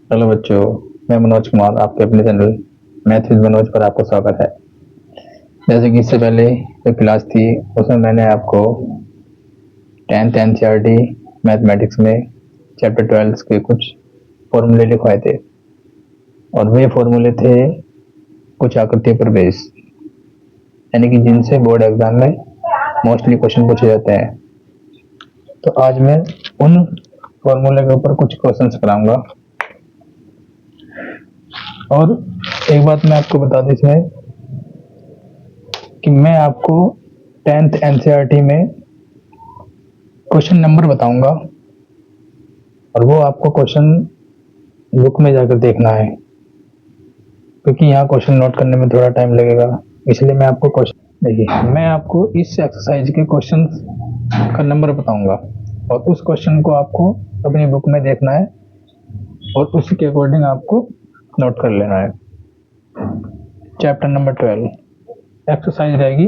Hello बच्चों, मैं मनोज कुमार आपके अपने चैनल मैथ विद मनोज पर आपका स्वागत है। जैसे कि इससे पहले जो क्लास थी उसमें मैंने आपको 10th एनसीईआरटी मैथमेटिक्स में चैप्टर 12 के कुछ फॉर्मूले लिखवाए थे और वे फॉर्मूले थे कुछ आकृतियों पर बेस, यानी कि जिनसे बोर्ड एग्जाम में मोस्टली क्वेश्चन पूछे जाते हैं। तो आज मैं उन फॉर्मूले के ऊपर कुछ क्वेश्चंस कराऊंगा। और एक बात मैं आपको बता दूं इसमें कि मैं आपको 10th एनसीईआरटी में क्वेश्चन नंबर बताऊंगा और वो आपको क्वेश्चन बुक में जाकर देखना है, क्योंकि यहाँ क्वेश्चन नोट करने में थोड़ा टाइम लगेगा। इसलिए मैं आपको क्वेश्चन देखिए, मैं आपको इस एक्सरसाइज के क्वेश्चन का नंबर बताऊंगा और उस क्वेश्चन को आपको अपनी बुक में देखना है और उसी के अकॉर्डिंग आपको नोट कर लेना है। चैप्टर नंबर 12 एक्सरसाइज रहेगी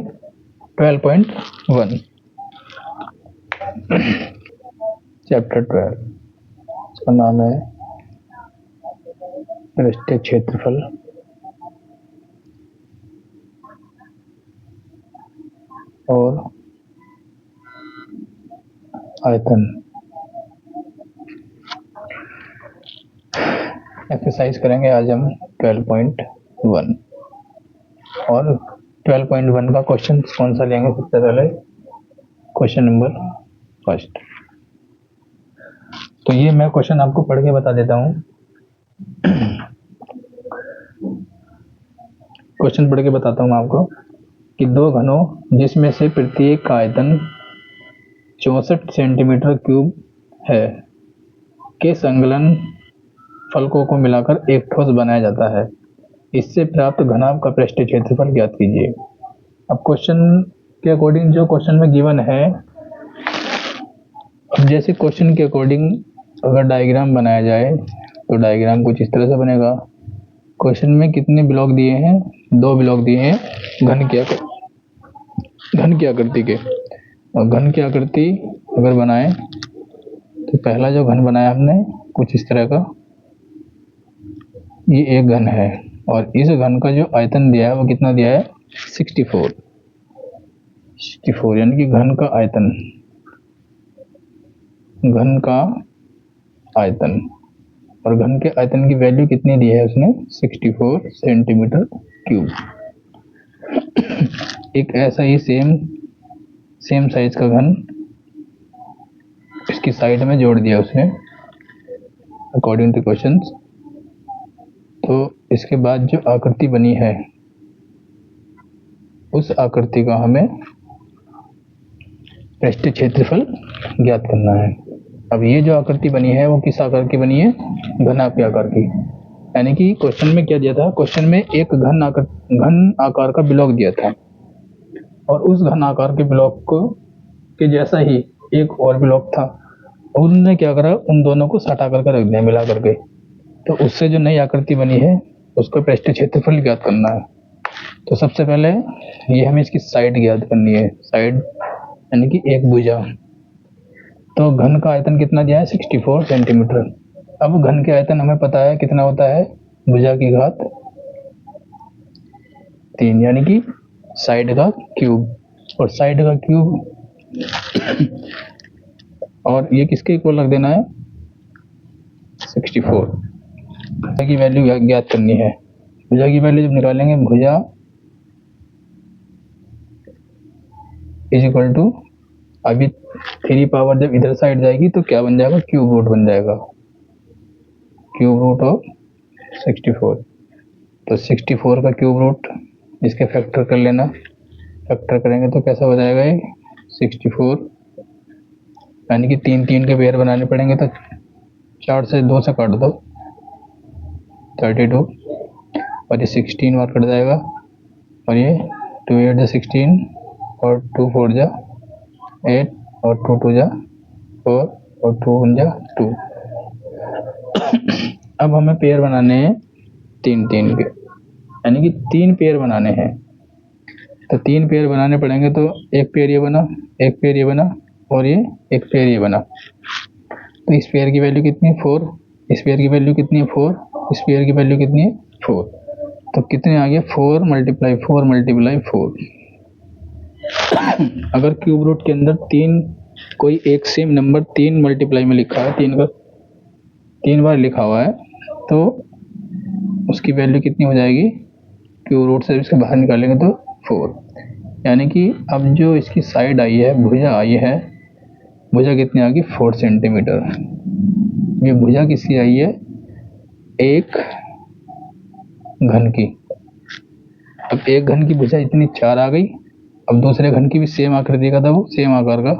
12.1। चैप्टर 12 इसका नाम है पृष्ठीय क्षेत्रफल और आयतन। एक्सरसाइज करेंगे आज हम 12.1 और 12.1 का क्वेश्चन कौन सा लेंगे। सबसे पहले क्वेश्चन नंबर फर्स्ट। तो ये मैं क्वेश्चन आपको पढ़ के बता देता हूँ। क्वेश्चन पढ़ के बताता हूँ आपको कि दो घनों जिसमें से प्रत्येक का आयतन 64 सेंटीमीटर क्यूब है के संकलन फलकों को मिलाकर एक ठोस बनाया जाता है। इससे प्राप्त घनाभ का पृष्ठीय क्षेत्रफल ज्ञात कीजिए। अब क्वेश्चन के अकॉर्डिंग जो क्वेश्चन में गिवन है, अब जैसे क्वेश्चन के अकॉर्डिंग अगर डायग्राम बनाया जाए तो डायग्राम कुछ इस तरह से बनेगा। क्वेश्चन में कितने ब्लॉक दिए हैं? 2 ब्लॉक दिए हैं घन की आकृति के। और घन की आकृति अगर बनाए तो पहला जो घन बनाया हमने कुछ इस तरह का, ये एक घन है और इस घन का जो आयतन दिया है वो कितना दिया है? 64 यानी कि घन का आयतन और घन के आयतन की वैल्यू कितनी दी है उसने? 64 सेंटीमीटर क्यूब। एक ऐसा ही सेम साइज का घन इसकी साइड में जोड़ दिया उसने अकॉर्डिंग टू क्वेश्चन। तो इसके बाद जो आकृति बनी है उस आकृति का हमें पृष्ठीय क्षेत्रफल ज्ञात करना है। अब ये जो आकृति बनी है वो किस आकार की बनी है? घनाभ के आकार की। यानी कि क्वेश्चन में क्या दिया था? क्वेश्चन में एक घन आकार का ब्लॉक दिया था और उस घन आकार के ब्लॉक के जैसा ही एक और ब्लॉक था। उन्होंने क्या करा? उन दोनों को सटा करके रख दिया मिला करके। तो उससे जो नई आकृति बनी है उसका पृष्ठीय क्षेत्रफल ज्ञात करना है। तो सबसे पहले ये हमें इसकी साइड ज्ञात करनी है। साइड यानी कि एक भुजा। तो घन का आयतन कितना दिया है? 64 सेंटीमीटर। अब घन के आयतन हमें पता है कितना होता है? भुजा की घात 3 यानी कि साइड का क्यूब। और साइड का क्यूब और ये किसके इक्वल रख देना है? 64 की वैल्यू ज्ञात करनी है। भुजा की वैल्यू जब निकालेंगे, भुजा इज इक्वल टू, अभी 3 पावर जब इधर साइड जाएगी तो क्या बन जाएगा? क्यूब रूट बन जाएगा, क्यूब रूट ऑफ 64। तो 64 का क्यूब रूट इसके फैक्टर कर लेना। फैक्टर करेंगे तो कैसा हो जाएगा ये? 64 यानी कि 3 के पेयर बनाने पड़ेंगे। तो 4 से 2 से काट दो 32 और ये 16 बार कट जाएगा और ये 2 8 जा 16 और 2 4 जा 8 और 2 2 जा 4 और 2 1 जा 2। अब हमें पेयर बनाने हैं 3 के, यानी कि 3 पेयर बनाने हैं। तो 3 पेयर बनाने पड़ेंगे। तो एक पेयर ये बना, एक पेयर ये बना और ये एक पेयर ये बना। तो इस पेयर की वैल्यू कितनी है? 4। स्क्वायर की वैल्यू कितनी है 4, स्क्वायर की वैल्यू कितनी है 4, तो कितने आ गया 4 मल्टीप्लाई 4 मल्टीप्लाई 4। अगर क्यूब रूट के अंदर तीन कोई एक सेम नंबर 3 मल्टीप्लाई में लिखा है, 3 का 3 बार लिखा हुआ है, तो उसकी वैल्यू कितनी हो जाएगी, क्यूब रूट से इसके बाहर निकालेंगे तो 4। यानी कि अब जो इसकी साइड आई है, भुजा आई है, भुजा कितनी आ गई 4 सेंटीमीटर। ये भुजा किसकी आई है, एक घन की। अब एक घन की भुजा इतनी 4 आ गई, अब दूसरे घन की भी सेम आकृति का था, वो सेम आकार का,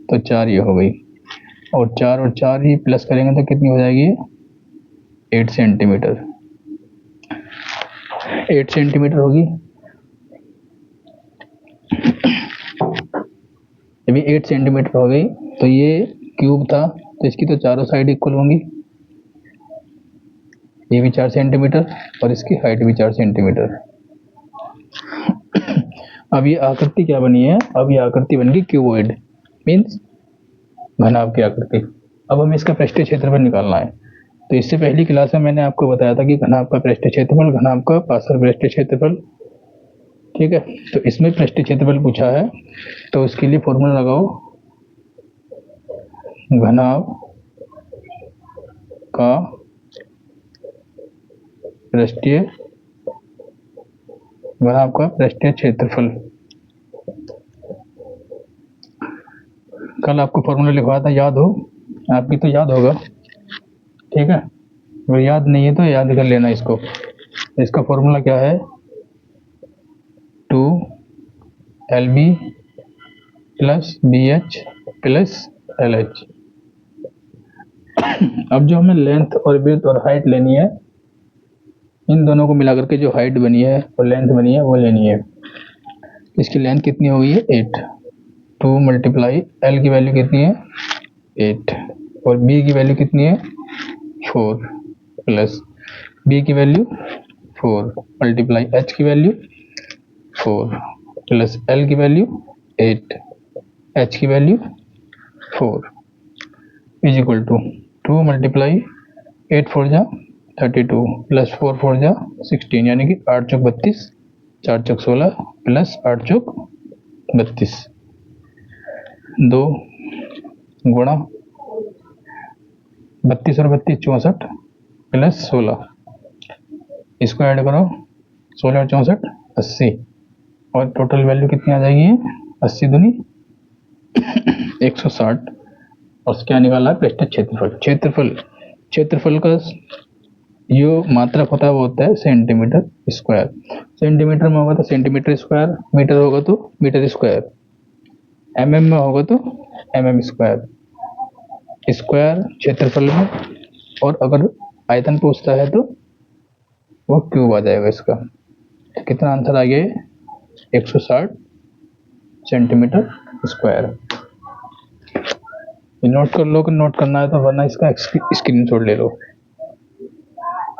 तो 4 ये हो गई, और 4 ही प्लस करेंगे तो कितनी हो जाएगी 8 सेंटीमीटर। 8 सेंटीमीटर होगी। जब ये 8 सेंटीमीटर हो गई तो ये क्यूब था, तो इसकी तो चारों साइड इक्वल होंगी, ये भी 4 सेंटीमीटर और इसकी हाइट भी 4 सेंटीमीटर। अब ये आकृति क्या बनी है, अब ये आकृति बन गई क्यूबॉइड, मीन्स घनाभ की आकृति। अब हमें इसका पृष्ठीय क्षेत्रफल निकालना है। तो इससे पहली क्लास में मैंने आपको बताया था कि घनाभ का पृष्ठीय क्षेत्रफल, घनाभ का पार्श्व पृष्ठीय क्षेत्रफल, ठीक है। तो इसमें पृष्ठीय क्षेत्रफल पूछा है, तो उसके लिए फॉर्मूला लगाओ, घनाभ का पृष्ठीय, घनाभ का पृष्ठीय क्षेत्रफल। कल आपको फॉर्मूला लिखवाया था, याद हो, आपकी तो याद होगा, ठीक है। अगर याद नहीं है तो याद कर लेना इसको। इसका फॉर्मूला क्या है, 2LB plus BH plus LH। अब जो हमें लेंथ और विड्थ और हाइट लेनी है, इन दोनों को मिलाकर के जो हाइट बनी है और लेंथ बनी है वो लेनी है। इसकी लेंथ कितनी हो गई है 8, 2 मल्टीप्लाई L की वैल्यू कितनी है 8, और B की वैल्यू कितनी है 4, प्लस B की वैल्यू 4 मल्टीप्लाई H की वैल्यू 4, प्लस L की वैल्यू 8, H की value 4, is equal to 2 multiply 8 4 जा 32 प्लस 4 4 जा 16, यानी कि 8 चौक 32, 4 चौक 16 प्लस 8 चौक 32, 2 गुणा 32 और 32 64 प्लस 16, इसको ऐड करो 16 और 64 80, और टोटल वैल्यू कितनी आ जाएगी 80 दूनी 160, और क्या निकाला है पृष्ठीय क्षेत्रफल। क्षेत्रफल का जो मात्रक होता है वो होता है सेंटीमीटर स्क्वायर। सेंटीमीटर में होगा तो सेंटीमीटर स्क्वायर, मीटर होगा तो मीटर स्क्वायर, mm में होगा तो mm स्क्वायर, स्क्वायर क्षेत्रफल में, और अगर आयतन पूछता है तो वो क्यूब आ जाएगा इसका। तो कितना आंसर आ गया 160 सेंटीमीटर स्क्वायर। नोट कर लो कि नोट करना है तो, वरना इसका स्क्रीनशॉट ले लो।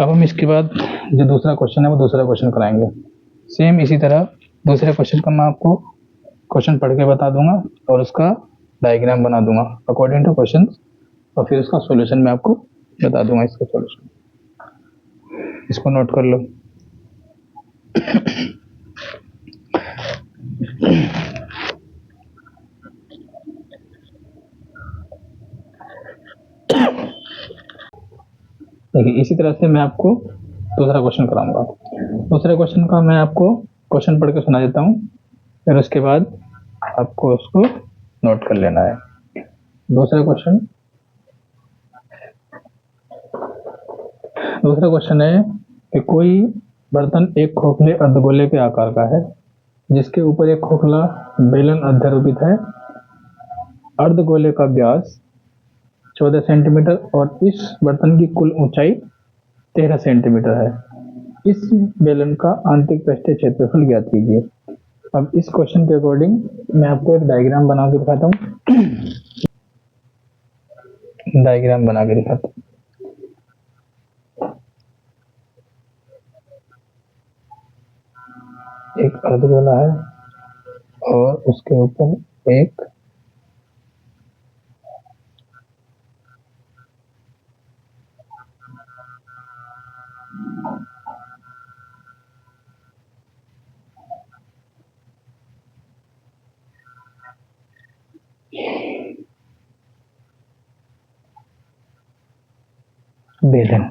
अब हम इसके बाद जो दूसरा क्वेश्चन है वो दूसरा क्वेश्चन कराएंगे। सेम इसी तरह दूसरे क्वेश्चन का मैं आपको क्वेश्चन पढ़ के बता दूंगा और उसका डायग्राम बना दूंगा अकॉर्डिंग टू क्वेश्चन, और फिर उसका सॉल्यूशन मैं आपको बता दूंगा इसका सॉल्यूशन। इसको नोट कर लो। देखिए इसी तरह से मैं आपको दूसरा क्वेश्चन कराऊंगा। दूसरे क्वेश्चन का मैं आपको क्वेश्चन पढ़ के सुना देता हूँ, फिर उसके बाद आपको उसको नोट कर लेना है। दूसरा क्वेश्चन है कि कोई बर्तन एक खोखले अर्धगोले के आकार का है, जिसके ऊपर एक खोखला बेलन अध्यारोपित है। अर्धगोले का व्यास 14 सेंटीमीटर और इस बर्तन की कुल ऊंचाई 13 सेंटीमीटर है। इस बेलन का आंतरिक पृष्ठीय क्षेत्रफल ज्ञात कीजिए। अब इस क्वेश्चन के अकॉर्डिंग मैं आपको एक डायग्राम बना के दिखाता हूँ। एक अर्धगोला है और उसके ऊपर एक बेलन।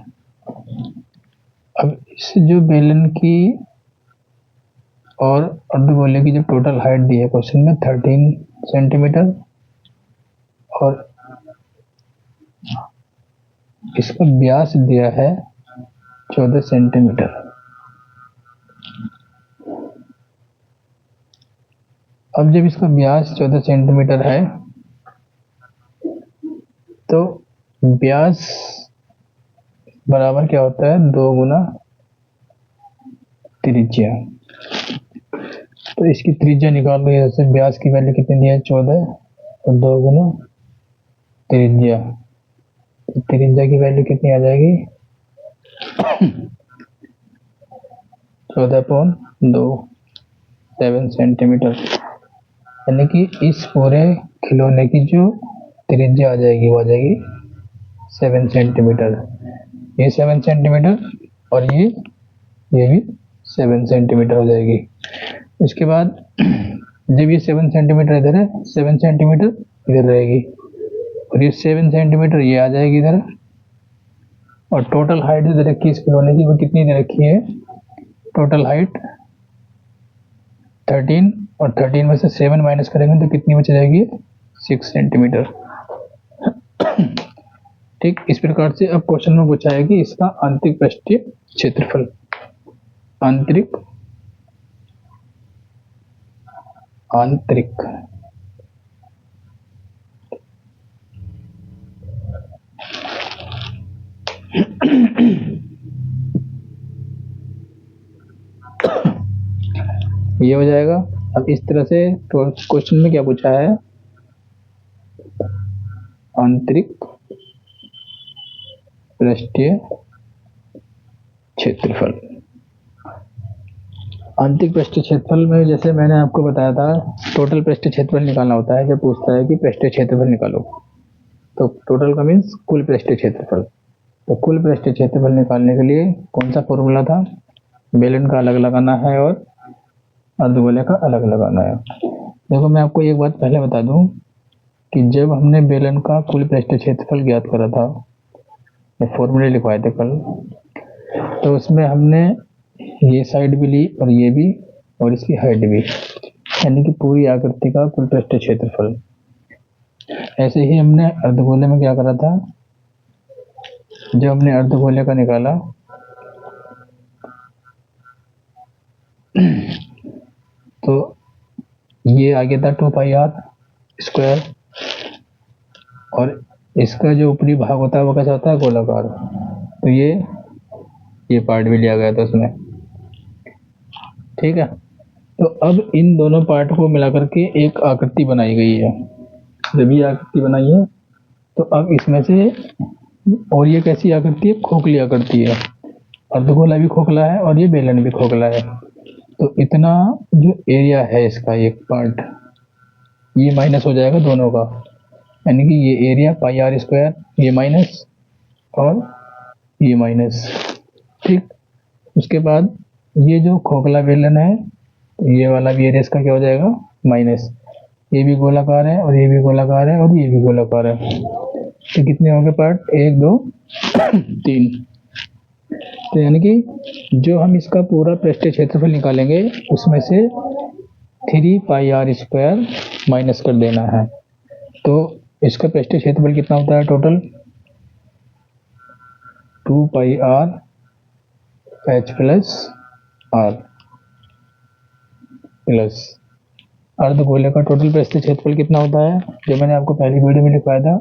अब इस जो बेलन की और अर्धगोले की जो टोटल हाइट दी है क्वेश्चन में 13 सेंटीमीटर और इसका व्यास दिया है 14 सेंटीमीटर। अब जब इसका व्यास 14 सेंटीमीटर है तो व्यास बराबर क्या होता है 2 गुना त्रिज्या। तो इसकी त्रिज्या निकाल लो, जैसे व्यास की वैल्यू कितनी दी है 14 और 2 गुना त्रिज्या, तो त्रिज्या की वैल्यू कितनी आ जाएगी 14.2 7 सेंटीमीटर। यानी कि इस पूरे खिलौने की जो त्रिज्या आ जाएगी वो आ जाएगी 7 सेंटीमीटर। ये 7 सेंटीमीटर और ये भी 7 सेंटीमीटर हो जाएगी। इसके बाद जब ये 7 सेंटीमीटर इधर है, 7 सेंटीमीटर इधर रहेगी और ये 7 सेंटीमीटर ये आ जाएगी इधर। और टोटल हाइट जो दे रखी है इस खिलौने की वो कितनी दे रखी है, टोटल हाइट 13 और 13 में से 7 माइनस करेंगे तो कितनी बच जाएगी 6 सेंटीमीटर। ठीक इस प्रकार से अब क्वेश्चन में पूछा है कि इसका आंतरिक पृष्ठीय क्षेत्रफल, आंतरिक ये हो जाएगा। अब इस तरह से तो क्वेश्चन में क्या पूछा है, आंतरिक पृष्ठीय क्षेत्रफल। आंतरिक पृष्ठीय क्षेत्रफल में जैसे मैंने आपको बताया था टोटल पृष्ठीय क्षेत्रफल निकालना होता है। जब पूछता है कि पृष्ठीय क्षेत्रफल निकालो तो टोटल का मीन्स कुल पृष्ठीय क्षेत्रफल। तो कुल पृष्ठीय क्षेत्रफल निकालने के लिए कौन सा फॉर्मूला था, बेलन का अलग लगाना है और अर्धगोले का अलग लगाना है। देखो मैं आपको एक बात पहले बता दूं कि जब हमने बेलन का कुल पृष्ठीय क्षेत्रफल ज्ञात करा था, फॉर्मूले लिखवाए थे कल, तो उसमें हमने ये साइड भी ली और ये भी और इसकी हाइट भी, यानी कि पूरी आकृति का कुल पृष्ठीय क्षेत्रफल। ऐसे ही हमने अर्धगोले में क्या करा था, जब हमने अर्धगोले का निकाला तो ये आगे था 2 पाई आर स्क्वायर और इसका जो ऊपरी भाग होता है वो कैसा होता है गोलाकार। तो ये पार्ट भी लिया गया था उसमें। ठीक है, तो अब इन दोनों पार्ट को मिलाकर के एक आकृति बनाई गई है। जब ये आकृति बनाई है तो अब इसमें से, और ये कैसी आकृति है, खोखली आकृति है। अर्धगोला भी खोखला है और ये बेलन भी खोखला है। तो इतना जो एरिया है इसका एक पार्ट, ये माइनस हो जाएगा दोनों का, यानी कि ये एरिया पाई आर स्क्वायर, ये माइनस और ये माइनस। ठीक, उसके बाद ये जो खोखला बेलन है ये वाला भी एरिया इसका क्या हो जाएगा माइनस। ये भी गोलाकार है और ये भी गोलाकार है और ये भी गोलाकार है। तो कितने हो गए पार्ट, 1 2 3। तो यानी कि जो हम इसका पूरा पृष्ठीय क्षेत्रफल निकालेंगे उसमें से 3 पाई आर स्क्वायर माइनस कर देना है। तो इसका पृष्ठीय क्षेत्रफल कितना होता है total, 2 pi R H plus R plus अर्धगोले का टोटल पृष्ठीय क्षेत्रफल कितना होता है, जो मैंने आपको पहली वीडियो में लिखवाया था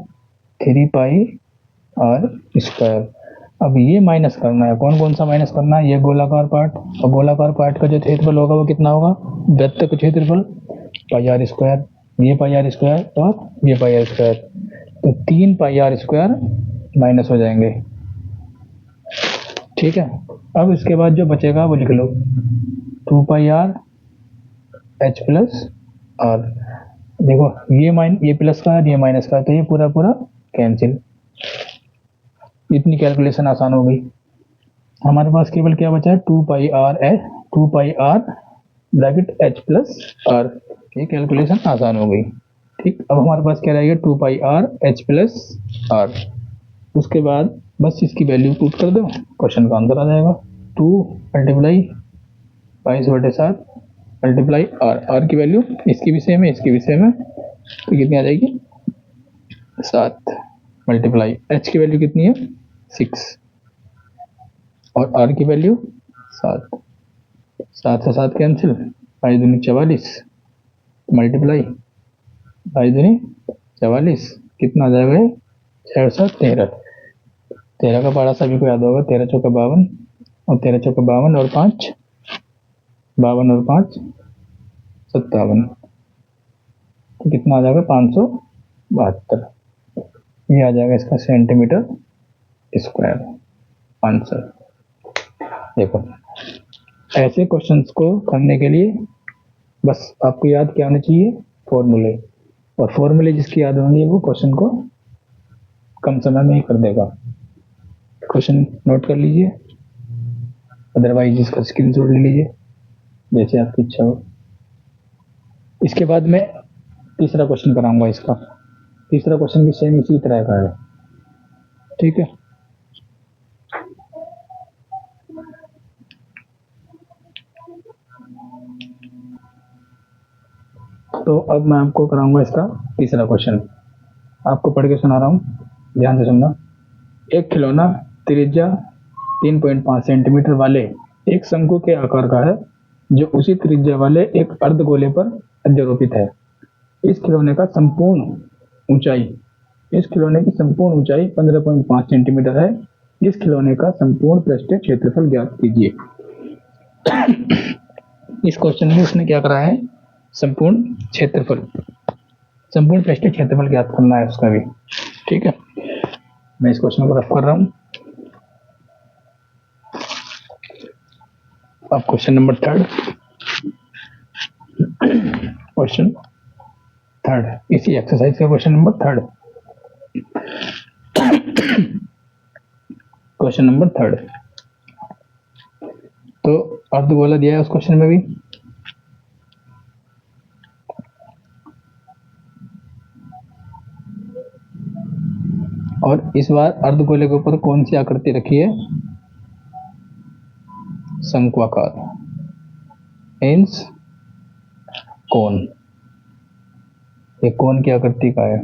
3 पाई आर स्क्वायर। अब ये माइनस करना है, कौन कौन सा माइनस करना है, ये गोलाकार पार्ट, और गोलाकार पार्ट का जो क्षेत्रफल होगा वो कितना होगा, वृत्त का क्षेत्रफल पाई आर स्क्वायर, ये पाई आर स्क्वायर और ये पाई आर स्क्वायर। तो 3 पाई आर स्क्वायर माइनस हो जाएंगे। ठीक है, अब इसके बाद जो बचेगा वो लिख लो 2 pi R H plus are. देखो ये प्लस का है ये माइनस का है, तो ये पूरा पूरा कैंसिल। इतनी कैलकुलेशन आसान हो गई। हमारे पास केवल क्या बचा है, 2 pi R bracket H plus R. ये कैलकुलेशन आसान हो गई। ठीक, अब हमारे पास क्या रहेगा 2 pi R H plus are. उसके बाद बस इसकी वैल्यू पुट कर दो, क्वेश्चन का आंसर आ जाएगा। 2 मल्टीप्लाई 22/7 मल्टीप्लाई आर की वैल्यू इसकी भी सेम है, इसकी भी सेम है, तो कितनी आ जाएगी 7 मल्टीप्लाई एच की वैल्यू कितनी है 6 और आर की वैल्यू 7, 7 से 7 कैंसिल, 5 दूनी 44 मल्टीप्लाई 5 दूनी 44 कितना आ जाएगा, 6 और 7 13, 13 का पारा सभी को याद होगा, 13 चौका 52 और 13 चौका 52 और 5 52 और 5 57, तो कितना आ जाएगा 572, ये आ जाएगा इसका सेंटीमीटर स्क्वायर आंसर। देखो ऐसे क्वेश्चंस को करने के लिए बस आपको याद क्या होना चाहिए, फॉर्मूले, और फॉर्मूले जिसकी याद होंगे वो क्वेश्चन को कम समय में ही कर देगा। क्वेश्चन नोट कर लीजिए, अदरवाइज इसका स्क्रीनशॉट ले लीजिए जैसे आपकी इच्छा हो। इसके बाद मैं तीसरा क्वेश्चन कराऊंगा। इसका तीसरा क्वेश्चन भी सेम इसी तरह का है, ठीक है। तो अब मैं आपको कराऊंगा इसका तीसरा क्वेश्चन, आपको पढ़ के सुना रहा हूँ, ध्यान से सुनना। एक खिलौना त्रिज्या 3.5 सेंटीमीटर वाले एक शंकु के आकार का है जो उसी त्रिज्या वाले एक अर्धगोले पर अध्यारोपित है। इस खिलौने की संपूर्ण ऊंचाई 15.5 सेंटीमीटर है। इस खिलौने का संपूर्ण पृष्ठीय क्षेत्रफल ज्ञात कीजिए। इस क्वेश्चन में उसने क्या करा है, संपूर्ण पृष्ठीय क्षेत्रफल ज्ञात करना है उसका भी, ठीक है। मैं इस क्वेश्चन को रफ कर रहा हूं। अब क्वेश्चन नंबर थर्ड, इसी एक्सरसाइज का question number third. Question number third, तो अर्धगोला दिया है उस क्वेश्चन में भी, और इस बार अर्धगोले के ऊपर कौन सी आकृति रखी है, शंक्वाकार, मीन्स कोन, ये कोन की आकृति का है।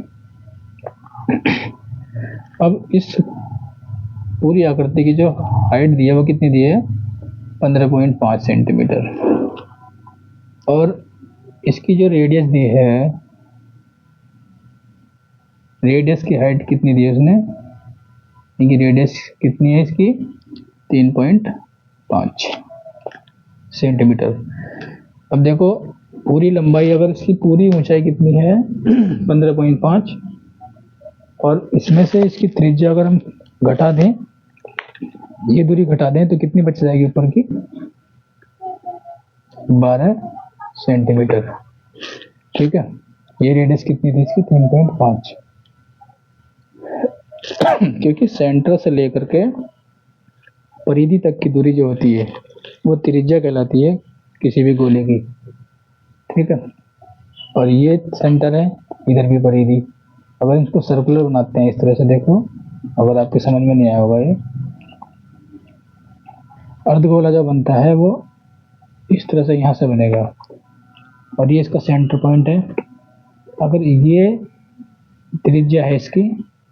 अब इस पूरी आकृति की जो हाइट दी है वो कितनी दी है, 15.5 सेंटीमीटर, और इसकी जो रेडियस दी है, रेडियस की हाइट कितनी दी है उसने, इनकी रेडियस कितनी है इसकी 3.5 सेंटीमीटर। अब देखो पूरी लंबाई, अगर इसकी पूरी ऊंचाई कितनी है 15.5, और इसमें से इसकी त्रिज्या अगर हम घटा दें, ये दूरी घटा दें, तो कितनी बच जाएगी ऊपर की, 12 सेंटीमीटर, ठीक है। ये रेडियस कितनी थी इसकी 3.5, क्योंकि सेंटर से लेकर के परिधि तक की दूरी जो होती है वो त्रिज्या कहलाती है किसी भी गोले की, ठीक है। और ये सेंटर है, इधर भी परिधि। अगर इसको सर्कुलर बनाते हैं इस तरह से, देखो अगर आपके समझ में नहीं आया होगा, ये अर्धगोला जो बनता है वो इस तरह से यहाँ से बनेगा, और ये इसका सेंटर पॉइंट है। अगर ये त्रिज्या है इसकी,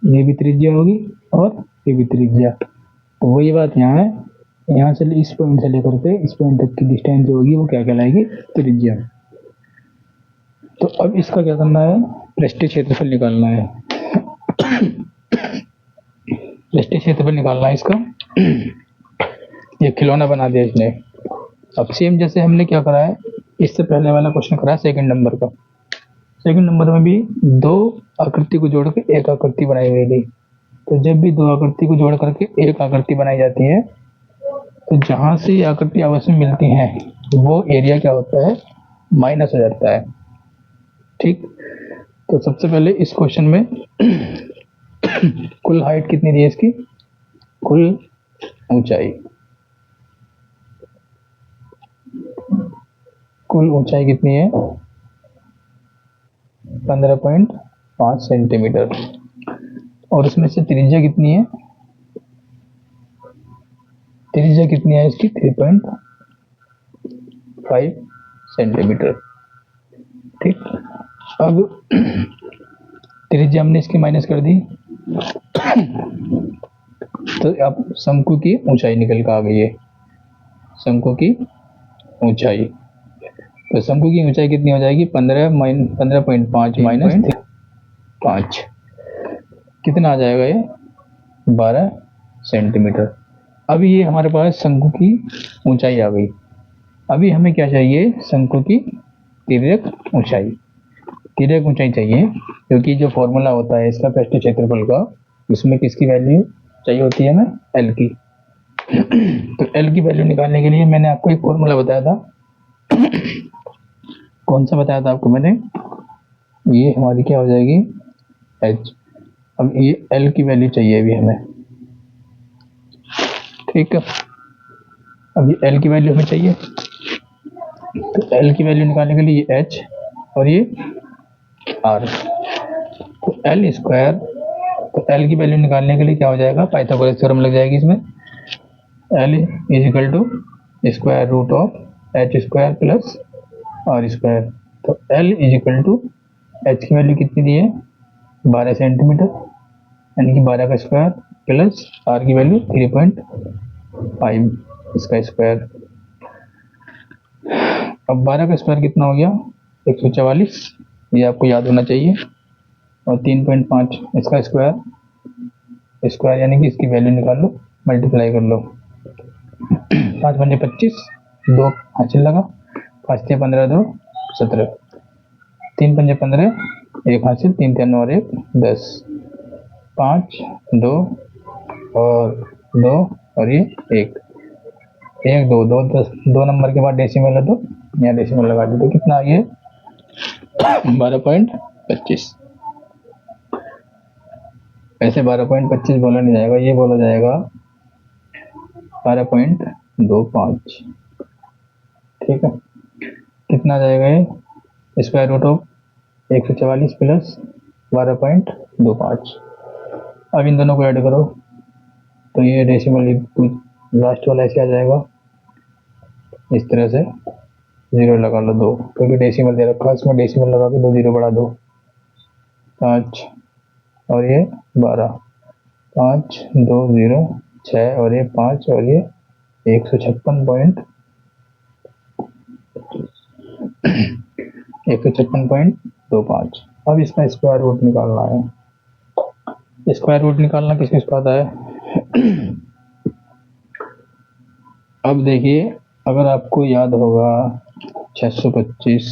ये भी त्रिज्या होगी और ये भी त्रिज्या, तो वही बात यहाँ है, यहाँ से इस पॉइंट से लेकर के इस पॉइंट तक की डिस्टेंस जो होगी वो क्या कहलाएगी, त्रिज्या। तो अब इसका क्या करना है, पृष्ठीय क्षेत्रफल निकालना है। पृष्ठीय क्षेत्रफल निकालना है इसका। ये खिलौना बना दिया इसने। अब सेम जैसे हमने क्या करा है, इससे पहले वाला क्वेश्चन करा है सेकंड नंबर का। सेकंड नंबर में भी दो आकृति को जोड़ के एक आकृति बनाई गई थी। तो जब भी दो आकृति को जोड़ करके एक आकृति बनाई जाती है, तो जहां से ये आकृति आपस में मिलती हैं वो एरिया क्या होता है, माइनस हो जाता है, ठीक। तो सबसे पहले इस क्वेश्चन में कुल हाइट कितनी दी है इसकी, कुल ऊंचाई कितनी है 15.5 सेंटीमीटर, और उसमें से त्रिज्या कितनी है त्रिज्या कितनी है इसकी? 3.5 सेंटीमीटर। ठीक, अब त्रिज्या हमने इसकी माइनस कर दी तो अब शंकु की ऊंचाई निकल कर आ गई है। शंकु की ऊंचाई, तो शंकु की ऊंचाई कितनी हो जाएगी? 15.5 माइनस 5 कितना आ जाएगा? ये 12 सेंटीमीटर। अभी ये हमारे पास शंकु की ऊंचाई आ गई। अभी हमें क्या चाहिए? शंकु की तिर्यक ऊंचाई। तिर्यक ऊंचाई चाहिए, क्योंकि जो फॉर्मूला होता है इसका पृष्ठीय क्षेत्रफल का, उसमें किसकी वैल्यू चाहिए होती है? हमें एल की। तो एल की वैल्यू निकालने के लिए मैंने आपको एक फॉर्मूला बताया था। कौन सा बताया था आपको मैंने? ये हमारी क्या हो जाएगी? एच। अब ये एल की वैल्यू चाहिए अभी हमें। ठीक है, अब ये एल की वैल्यू हमें चाहिए, तो एल की वैल्यू निकालने के लिए ये एच और ये आर, तो एल स्क्वायर, तो एल की वैल्यू निकालने के लिए क्या हो जाएगा? पाइथागोरस थ्योरम लग जाएगी इसमें। L is equal to square root of H square plus R square. तो L is equal to H की वैल्यू कितनी दी है? 12 सेंटीमीटर, यानी कि 12 का स्क्वायर प्लस आर की वैल्यू 3.5 इसका स्क्वायर। अब 12 का स्क्वायर कितना हो गया? 144, ये आपको याद होना चाहिए। और 3.5 इसका स्क्वायर, स्क्वायर यानी कि इसकी वैल्यू निकाल लो, मल्टीप्लाई कर लो। 5 पंजे 25, 2 हासिल लगा, 5 6 15 2 17, 3 पंजे 15, 1 हासिल, 3 3 और 1 10, 5 2 और 2 और ये 1 1 2 2 10, 2 नंबर के बाद डेसिमल है तो यहाँ डेसिमल लगा दो, तो कितना आ गया? 12.25। ऐसे 12.25 बोला नहीं जाएगा, ये बोला जाएगा 12.25। ठीक है, कितना आ जाएगा? ये स्क्वायर रूट ऑफ 144 प्लस 12.25। अब इन दोनों को ऐड करो तो ये डेसिमल लास्ट वाला ऐसे आ जाएगा, इस तरह से 0 लगा लो 2, क्योंकि डेसिमल दे रखा है, इसमें डेसिमल लगा के 2 0 बढ़ा दो, 5 और ये 12, 5 2 0 6 और ये 5 और ये 156.25। अब इसका स्क्वायर रूट निकालना है। स्क्वायर रूट निकालना किस किस का आता है? अब देखिए, अगर आपको याद होगा 625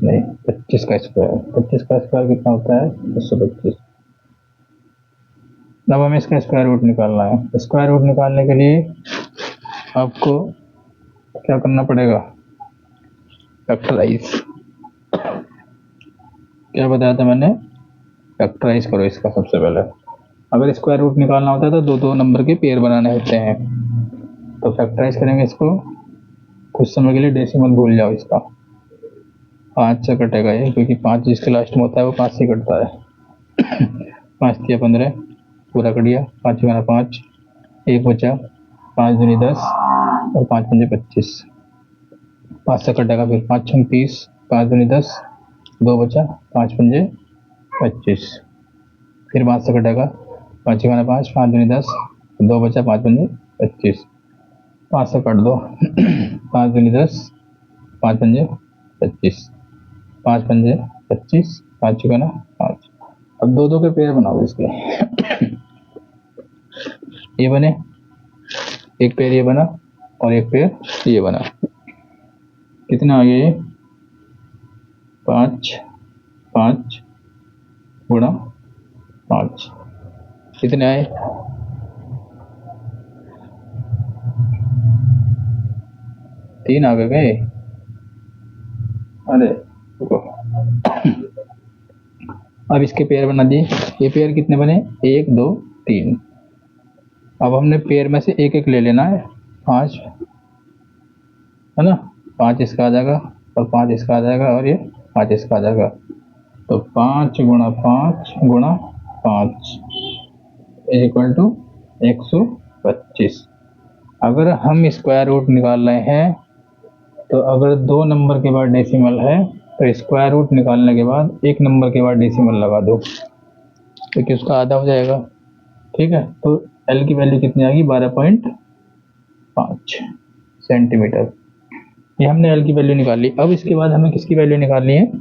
नहीं, 25 का स्क्वायर, 25 का स्क्वायर कितना होता है? 625। अब हमें इसका स्क्वायर रूट निकालना है। स्क्वायर रूट निकालने के लिए आपको क्या करना पड़ेगा? फैक्टराइज। क्या बताया था मैंने? फैक्टराइज करो इसका सबसे पहले। अगर स्क्वायर रूट निकालना होता है तो 2 2 नंबर के पेयर बनाने होते हैं, तो फैक्टराइज करेंगे इसको। कुछ समय के लिए डेसिमल भूल जाओ इसका, 5 से कटेगा ये, क्योंकि 5 जिसके लास्ट में होता है वो 5 से कटता है। 5 3 15 पूरा कर दिया, 5 गुना 5, 1 बचा, 5 दूनी 10 और 5 पंजे 25, 5 से कटेगा, फिर 5 6 30, 5 दूनी 10, 2 बचा, 5 पंजे 25, फिर 5 से कटेगा, 5 गुना 5, 5 दूनी 10, 2 बचा, 5 पंजे 25, 5 से कट दो, 5 दूनी 10, 5 पंजे 25, 5 पंजे 25, 5 गुना 5। अब 2 2 के पेयर बनाओ इसके। ये बने, एक पेयर ये बना और एक पेयर ये बना, कितना आ गया ये? 5 5 गुणा 5, कितने आए? 3 आ गए। अरे रुको, अब इसके पेयर बना दिए। ये पेयर कितने बने? 1 2 3। अब हमने पेयर में से एक एक ले लेना है, 5 है ना, 5 इसका आ जाएगा और 5 इसका आ जाएगा और ये 5 इसका आ जाएगा। तो 5 गुणा 5 गुणा 5, इज इक्वल टू 125। अगर हम स्क्वायर रूट निकाल रहे हैं तो अगर 2 नंबर के बाद डेसिमल है तो स्क्वायर रूट निकालने के बाद 1 नंबर के बाद डेसिमल लगा दो तो कि उसका आधा हो जाएगा। ठीक है, तो एल की वैल्यू कितनी आ गई 12.5 सेंटीमीटर। ये हमने एल की वैल्यू निकाल ली। अब इसके बाद हमें किसकी वैल्यू निकालनी है,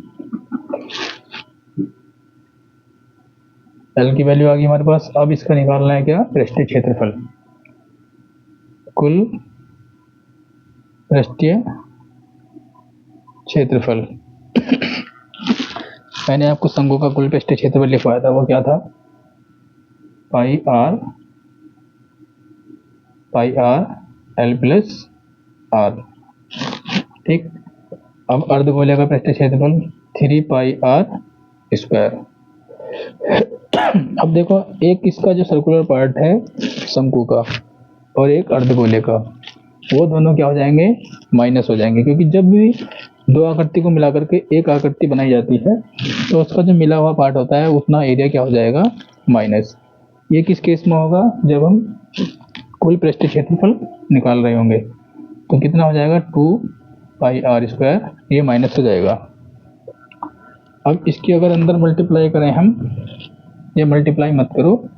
एल की वैल्यू आ गई हमारे पास। अब इसका निकालना है क्या, पृष्ठीय क्षेत्रफल, कुल पृष्ठीय क्षेत्रफल। मैंने आपको शंकु का कुल पृष्ठीय क्षेत्रफल लिखवाया था, वो क्या था, पाई आर एल प्लस आर। ठीक, अब अर्धगोले का पृष्ठीय क्षेत्रफल 3 पाई आर स्क्वायर। अब देखो, एक इसका जो सर्कुलर पार्ट है शंकु का और एक अर्धगोले का, वो दोनों क्या हो जाएंगे, माइनस हो जाएंगे, क्योंकि जब भी दो आकृति को मिलाकर के एक आकृति बनाई जाती है तो उसका जो मिला हुआ पार्ट होता है उतना एरिया क्या हो जाएगा, माइनस। ये किस केस में होगा, जब हम कुल पृष्ठीय क्षेत्रफल निकाल रहे होंगे। तो कितना हो जाएगा 2 पाई आर स्क्वायर, ये माइनस हो जाएगा। अब इसकी अगर अंदर मल्टीप्लाई करें हम, ये मल्टीप्लाई मत करो,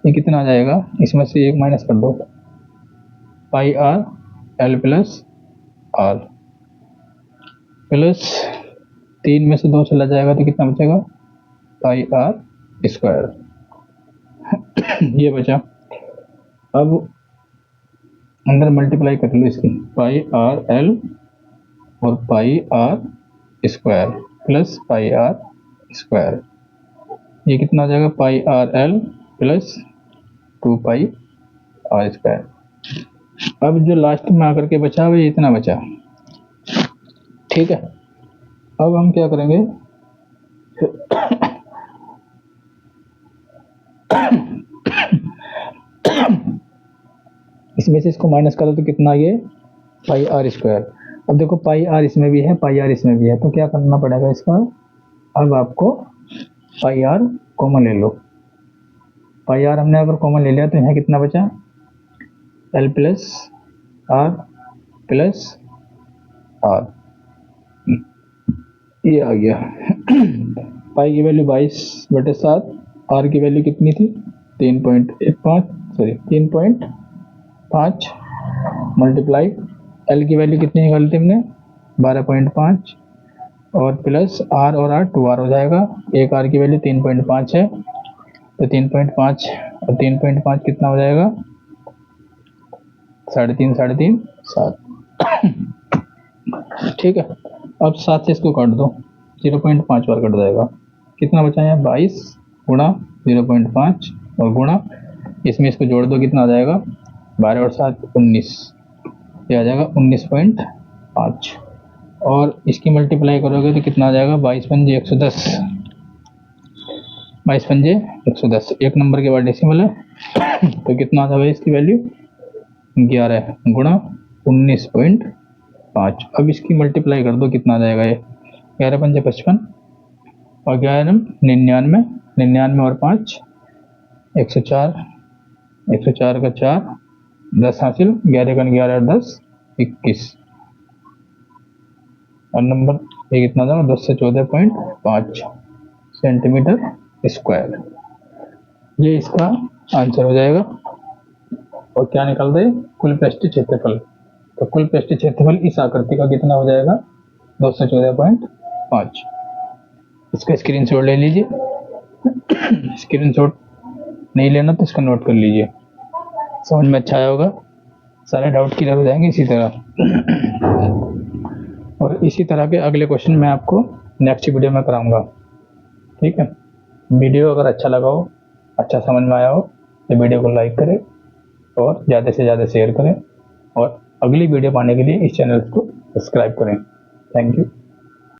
ये कितना आ जाएगा, इसमें से एक माइनस कर दो, pi R L plus R plus 3 में से 2 चला जाएगा तो कितना बचेगा, पाई आर स्क्वायर। ये बचा। अब अंदर मल्टीप्लाई कर लो इसकी, पाई आर एल और pi R square plus pi R square, ये कितना आ जाएगा, pi R L plus 2 pi R square. अब जो लास्ट में आकर के बचा वो इतना बचा। ठीक है, अब हम क्या करेंगे, इसमें से इसको माइनस करो तो कितना, ये पाई आर स्क्वायर। अब देखो पाई आर इसमें भी है, पाई आर इसमें भी है, तो क्या करना पड़ेगा इसका, अब आपको पाई आर कॉमन ले लो। पाई आर हमने अगर कॉमन ले लिया तो यहाँ कितना बचा, L plus R plus R, ये आ गया। पाई की वैल्यू 22/7, आर की वैल्यू कितनी थी 3.5 मल्टीप्लाई, एल की वैल्यू कितनी निकाली थी हमने 12.5 और प्लस आर और आर 2r हो जाएगा। एक आर की वैल्यू 3.5 है तो 3.5 और 3.5 कितना हो जाएगा, 3.5 7। ठीक है, अब 7 से इसको काट दो, 0.5 बार कट जाएगा, कितना बचा है 22 गुणा 0.5 और गुणा इसमें इसको जोड़ दो, कितना आ जाएगा 12 और 7 19, ये आ जाएगा 19.5 और इसकी मल्टीप्लाई करोगे तो कितना आ जाएगा 22 पंजे 110, 22 पंजे 110, एक नंबर के बाद डेसिमल है तो कितना आ जाएगा इसकी वैल्यू 11 गुणा 19.5। अब इसकी मल्टीप्लाई कर दो, कितना आ जाएगा ये 11 पंजे 55 और 11 99, 99 और 5 104, 104 का 4 10 हासिल, 11 का 11 और 10 21 और नंबर ये कितना था 10 से 14.5 सेंटीमीटर स्क्वायर। ये इसका आंसर हो जाएगा। और क्या निकल दे, कुल पृष्ठीय क्षेत्रफल। तो कुल पृष्ठीय क्षेत्रफल इस आकृति का कितना हो जाएगा 214.5। इसका स्क्रीनशॉट ले लीजिए, स्क्रीनशॉट नहीं लेना तो इसका नोट कर लीजिए, समझ में अच्छा आया होगा, सारे डाउट क्लियर हो जाएंगे इसी तरह। और इसी तरह के अगले क्वेश्चन मैं आपको नेक्स्ट वीडियो में कराऊंगा। ठीक है, वीडियो अगर अच्छा लगा हो, अच्छा समझ में आया हो तो वीडियो को लाइक करें और ज़्यादा से ज़्यादा शेयर करें और अगली वीडियो पाने के लिए इस चैनल को सब्सक्राइब करें। Thank you.